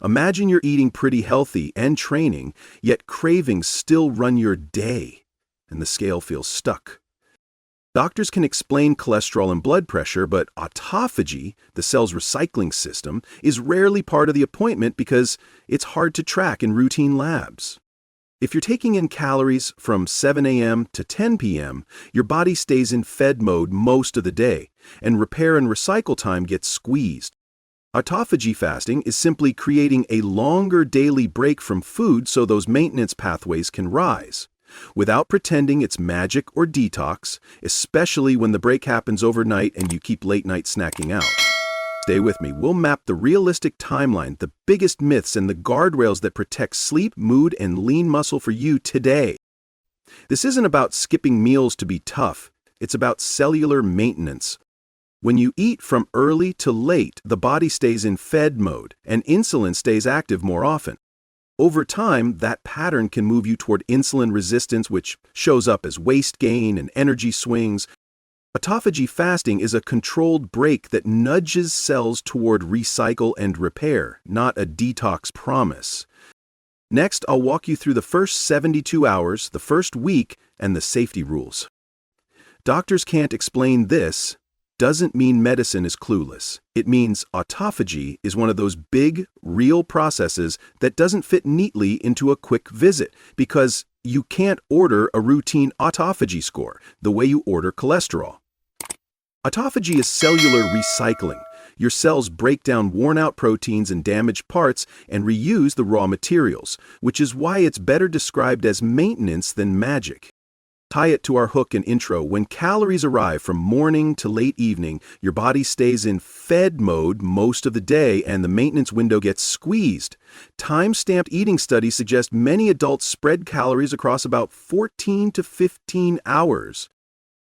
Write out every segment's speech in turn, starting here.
Imagine you're eating pretty healthy and training, yet cravings still run your day, and the scale feels stuck. Doctors can explain cholesterol and blood pressure, but autophagy, the cell's recycling system, is rarely part of the appointment because it's hard to track in routine labs. If you're taking in calories from 7 a.m. to 10 p.m., your body stays in fed mode most of the day, and repair and recycle time gets squeezed. Autophagy fasting is simply creating a longer daily break from food so those maintenance pathways can rise, without pretending it's magic or detox, especially when the break happens overnight and you keep late-night snacking out. Stay with me. We'll map the realistic timeline, the biggest myths, and the guardrails that protect sleep, mood, and lean muscle for you today. This isn't about skipping meals to be tough. It's about cellular maintenance. When you eat from early to late, the body stays in fed mode, and insulin stays active more often. Over time, that pattern can move you toward insulin resistance, which shows up as weight gain and energy swings. Autophagy fasting is a controlled break that nudges cells toward recycle and repair, not a detox promise. Next, I'll walk you through the first 72 hours, the first week, and the safety rules. Doctors can't explain this doesn't mean medicine is clueless. It means autophagy is one of those big, real processes that doesn't fit neatly into a quick visit because you can't order a routine autophagy score the way you order cholesterol. Autophagy is cellular recycling. Your cells break down worn-out proteins and damaged parts and reuse the raw materials, which is why it's better described as maintenance than magic. Tie it to our hook and intro. When calories arrive from morning to late evening, your body stays in fed mode most of the day and the maintenance window gets squeezed. Time-stamped eating studies suggest many adults spread calories across about 14 to 15 hours.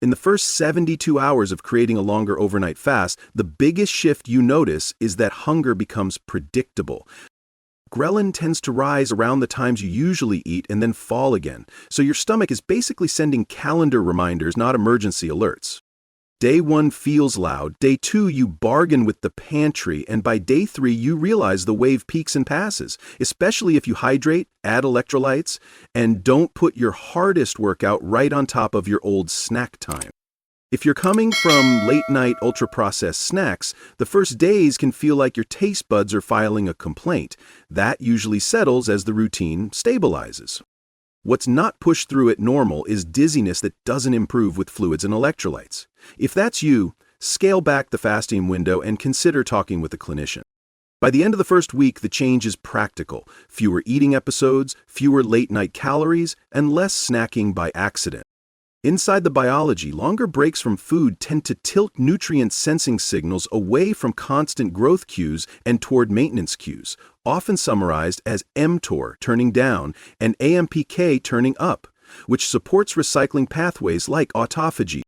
In the first 72 hours of creating a longer overnight fast, the biggest shift you notice is that hunger becomes predictable. Ghrelin tends to rise around the times you usually eat and then fall again, so your stomach is basically sending calendar reminders, not emergency alerts. Day 1 feels loud, day 2 you bargain with the pantry, and by day 3 you realize the wave peaks and passes, especially if you hydrate, add electrolytes, and don't put your hardest workout right on top of your old snack time. If you're coming from late-night ultra-processed snacks, the first days can feel like your taste buds are filing a complaint. That usually settles as the routine stabilizes. What's not pushed through at normal is dizziness that doesn't improve with fluids and electrolytes. If that's you, scale back the fasting window and consider talking with a clinician. By the end of the first week, the change is practical. Fewer eating episodes, fewer late-night calories, and less snacking by accident. Inside the biology, longer breaks from food tend to tilt nutrient sensing signals away from constant growth cues and toward maintenance cues, often summarized as mTOR turning down and AMPK turning up, which supports recycling pathways like autophagy.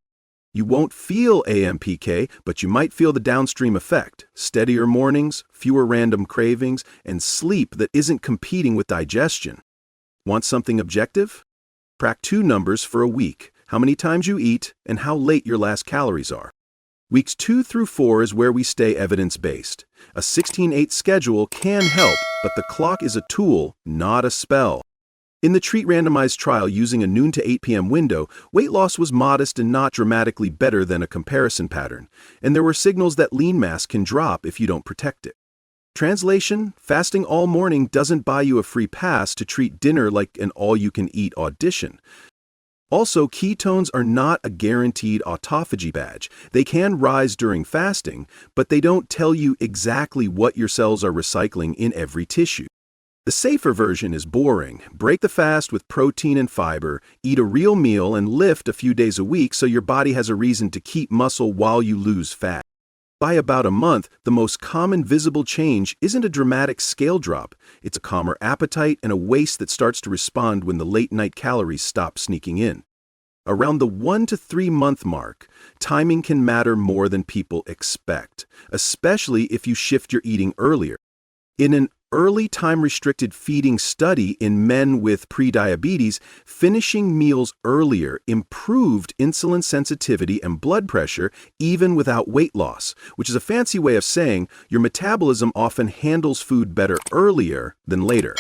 You won't feel AMPK, but you might feel the downstream effect: steadier mornings, fewer random cravings, and sleep that isn't competing with digestion. Want something objective? Track 2 numbers for a week: how many times you eat, and how late your last calories are. Weeks 2 through 4 is where we stay evidence-based. A 16/8 schedule can help, but the clock is a tool, not a spell. In the treat randomized trial using a noon to 8 p.m. window, weight loss was modest and not dramatically better than a comparison pattern, and there were signals that lean mass can drop if you don't protect it. Translation: fasting all morning doesn't buy you a free pass to treat dinner like an all-you-can-eat audition. Also, ketones are not a guaranteed autophagy badge. They can rise during fasting, but they don't tell you exactly what your cells are recycling in every tissue. The safer version is boring. Break the fast with protein and fiber, eat a real meal, and lift a few days a week so your body has a reason to keep muscle while you lose fat. By about a month, the most common visible change isn't a dramatic scale drop. It's a calmer appetite and a waist that starts to respond when the late-night calories stop sneaking in. Around the 1 to 3 month mark, timing can matter more than people expect, especially if you shift your eating earlier. In an early time-restricted feeding study in men with prediabetes, finishing meals earlier improved insulin sensitivity and blood pressure even without weight loss, which is a fancy way of saying your metabolism often handles food better earlier than later.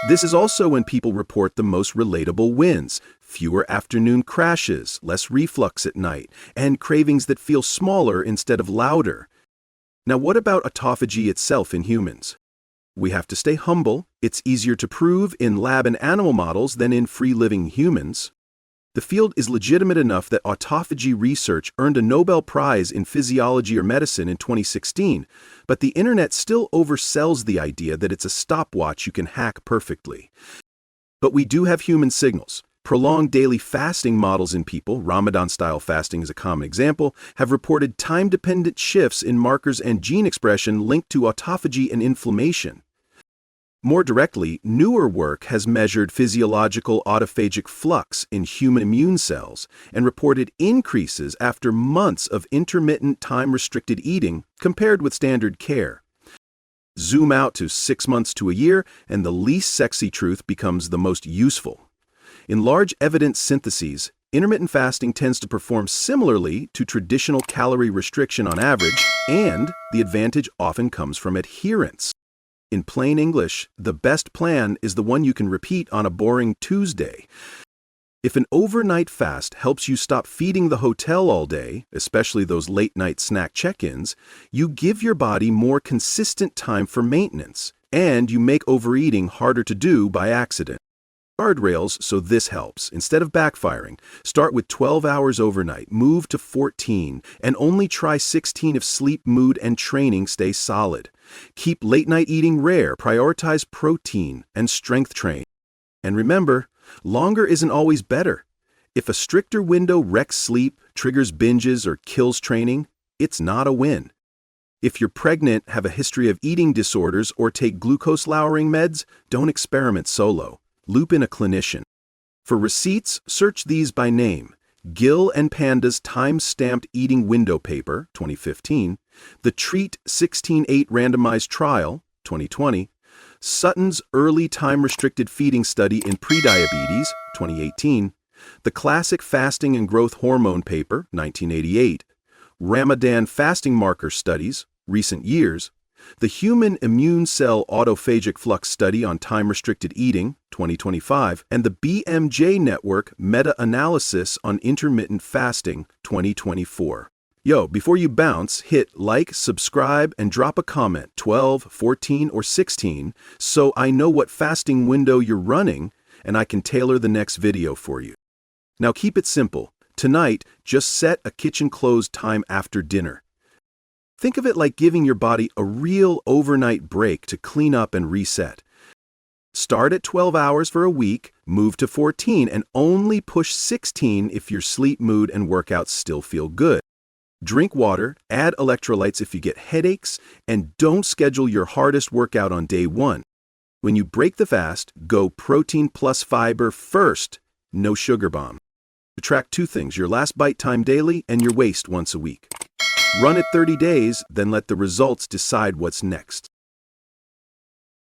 This is also when people report the most relatable wins: fewer afternoon crashes, less reflux at night, and cravings that feel smaller instead of louder. Now, what about autophagy itself in humans? We have to stay humble. It's easier to prove in lab and animal models than in free-living humans. The field is legitimate enough that autophagy research earned a Nobel Prize in Physiology or Medicine in 2016, but the internet still oversells the idea that it's a stopwatch you can hack perfectly. But we do have human signals. Prolonged daily fasting models in people, Ramadan-style fasting is a common example, have reported time-dependent shifts in markers and gene expression linked to autophagy and inflammation. More directly, newer work has measured physiological autophagic flux in human immune cells and reported increases after months of intermittent time-restricted eating compared with standard care. Zoom out to 6 months to a year, and the least sexy truth becomes the most useful. In large evidence syntheses, intermittent fasting tends to perform similarly to traditional calorie restriction on average, and the advantage often comes from adherence. In plain English, the best plan is the one you can repeat on a boring Tuesday. If an overnight fast helps you stop feeding the hotel all day, especially those late-night snack check-ins, you give your body more consistent time for maintenance, and you make overeating harder to do by accident. Guardrails so this helps. Instead of backfiring, start with 12 hours overnight, move to 14, and only try 16 if sleep, mood, and training stay solid. Keep late-night eating rare, prioritize protein, and strength train. And remember, longer isn't always better. If a stricter window wrecks sleep, triggers binges, or kills training, it's not a win. If you're pregnant, have a history of eating disorders, or take glucose-lowering meds, don't experiment solo. Loop in a clinician. For receipts, search these by name: Gill and Panda's Time-Stamped Eating Window Paper, 2015, the Treat 16-8 Randomized Trial, 2020, Sutton's Early Time-Restricted Feeding Study in Prediabetes, 2018, the Classic Fasting and Growth Hormone Paper, 1988, Ramadan Fasting Marker Studies, recent years, the Human Immune Cell Autophagic Flux Study on Time-Restricted Eating, 2025, and the BMJ Network Meta-Analysis on Intermittent Fasting, 2024. Yo, before you bounce, hit like, subscribe, and drop a comment, 12, 14, or 16, so I know what fasting window you're running, and I can tailor the next video for you. Now keep it simple. Tonight, just set a kitchen-closed time after dinner. Think of it like giving your body a real overnight break to clean up and reset. Start at 12 hours for a week, move to 14, and only push 16 if your sleep, mood, and workouts still feel good. Drink water, add electrolytes if you get headaches, and don't schedule your hardest workout on day 1. When you break the fast, go protein plus fiber first, no sugar bomb. Track 2 things: your last bite time daily and your waist once a week. Run it 30 days, then let the results decide what's next.